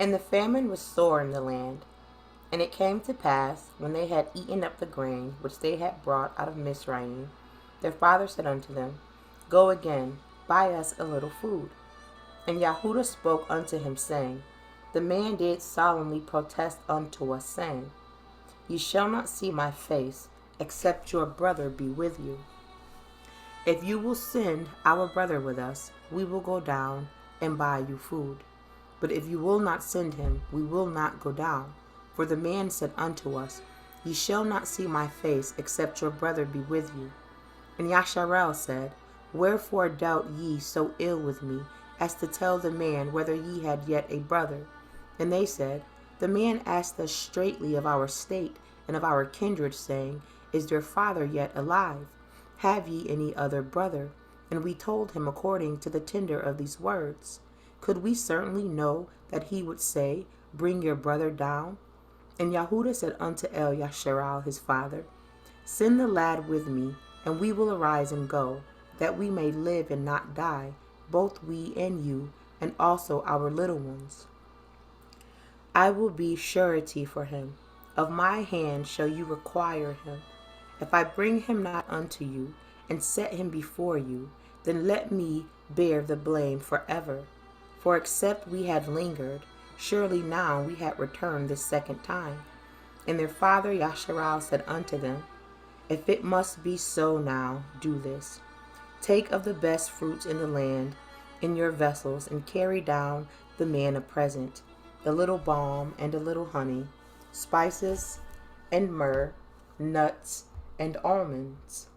And the famine was sore in the land. And it came to pass, when they had eaten up the grain which they had brought out of Mizraim, their father said unto them, Go again, buy us a little food. And Yahudah spoke unto him, saying, The man did solemnly protest unto us, saying, Ye shall not see my face, except your brother be with you. If you will send our brother with us, we will go down and buy you food. But if you will not send him, we will not go down. For the man said unto us, Ye shall not see my face, except your brother be with you. And Yasharel said, Wherefore dealt ye so ill with me, as to tell the man whether ye had yet a brother? And they said, The man asked us straitly of our state and of our kindred, saying, Is your father yet alive? Have ye any other brother? And we told him according to the tender of these words. Could we certainly know that he would say, Bring your brother down? And Yahudah said unto Yasharal his father, Send the lad with me, and we will arise and go, that we may live and not die, both we and you, and also our little ones. I will be surety for him. Of my hand shall you require him. If I bring him not unto you, and set him before you, then let me bear the blame forever. For except we had lingered, surely now we had returned this second time. And their father Yasharal said unto them, If it must be so now, do this. Take of the best fruits in the land in your vessels, and carry down the man a present, a little balm and a little honey, spices and myrrh, nuts and almonds.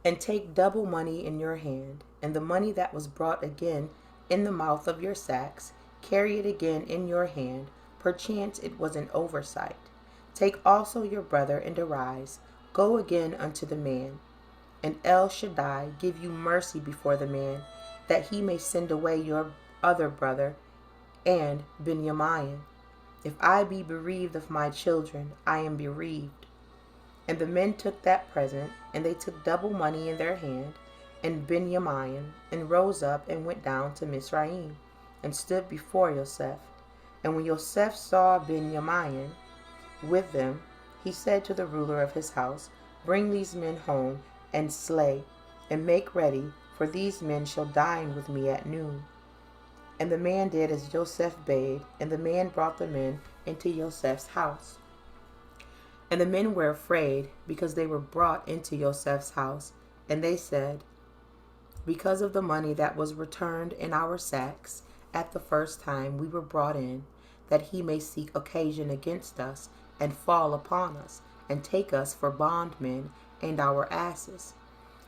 And take double money in your hand, and the money that was brought again in the mouth of your sacks, carry it again in your hand, perchance it was an oversight. Take also your brother, and arise, go again unto the man. And El Shaddai give you mercy before the man, that he may send away your other brother, and Benjamin. If I be bereaved of my children, I am bereaved. And the men took that present, and they took double money in their hand, and Benjamin, and rose up and went down to Mizraim, and stood before Yosef. And when Yosef saw Benjamin with them, he said to the ruler of his house, Bring these men home, and slay, and make ready, for these men shall dine with me at noon. And the man did as Joseph bade, and the man brought the men into Joseph's house. And the men were afraid, because they were brought into Joseph's house, and they said, Because of the money that was returned in our sacks at the first time we were brought in, that he may seek occasion against us, and fall upon us, and take us for bondmen and our asses.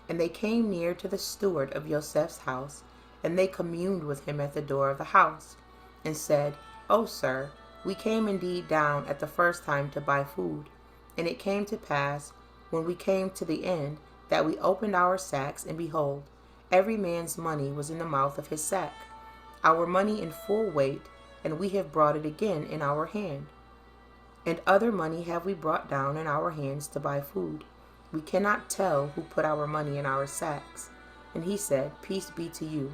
And they came near to the steward of Joseph's house, and they communed with him at the door of the house, and said, O sir, we came indeed down at the first time to buy food. And it came to pass, when we came to the end, that we opened our sacks, and behold, every man's money was in the mouth of his sack, our money in full weight, and we have brought it again in our hand. And other money have we brought down in our hands to buy food. We cannot tell who put our money in our sacks. And he said, Peace be to you.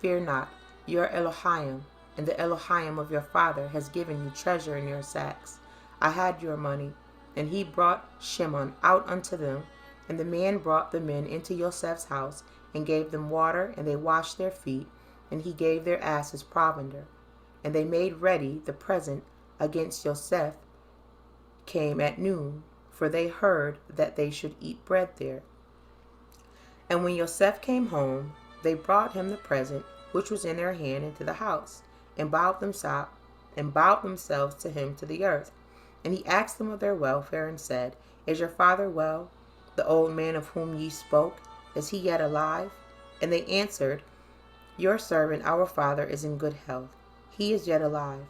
Fear not, your Elohim, and the Elohim of your father has given you treasure in your sacks. I had your money. And he brought Shimon out unto them, and the man brought the men into Joseph's house, and gave them water, and they washed their feet, and he gave their asses provender. And they made ready the present against Joseph came at noon, for they heard that they should eat bread there. And when Joseph came home, they brought him the present which was in their hand into the house, and bowed themselves to him to the earth. And he asked them of their welfare, and said, Is your father well? The old man of whom ye spoke, is he yet alive? And they answered, Your servant, our father, is in good health. He is yet alive.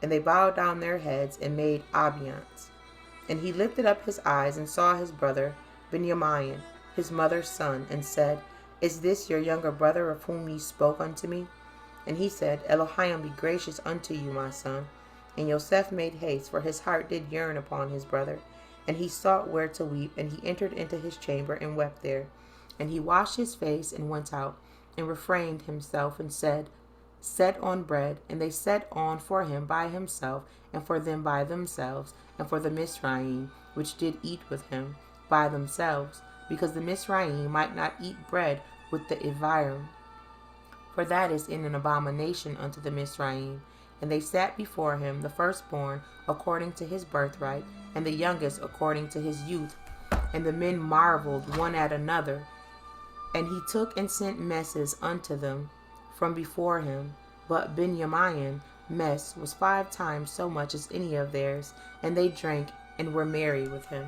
And they bowed down their heads, and made obeisance. And he lifted up his eyes, and saw his brother Benjamin, his mother's son, and said, Is this your younger brother of whom ye spoke unto me? And he said, Elohim be gracious unto you, my son. And Joseph made haste, for his heart did yearn upon his brother. And he sought where to weep, and he entered into his chamber, and wept there. And he washed his face, and went out, and refrained himself, and said, set on bread, and they set on for him by himself, and for them by themselves, and for the Mizraim, which did eat with him, by themselves, because the Mizraim might not eat bread with the Evirim, for that is in an abomination unto the Mizraim. And they sat before him, the firstborn according to his birthright, and the youngest according to his youth. And the men marveled one at another. And he took and sent messes unto them from before him. But Benjamin's mess was 5 times so much as any of theirs, and they drank and were merry with him.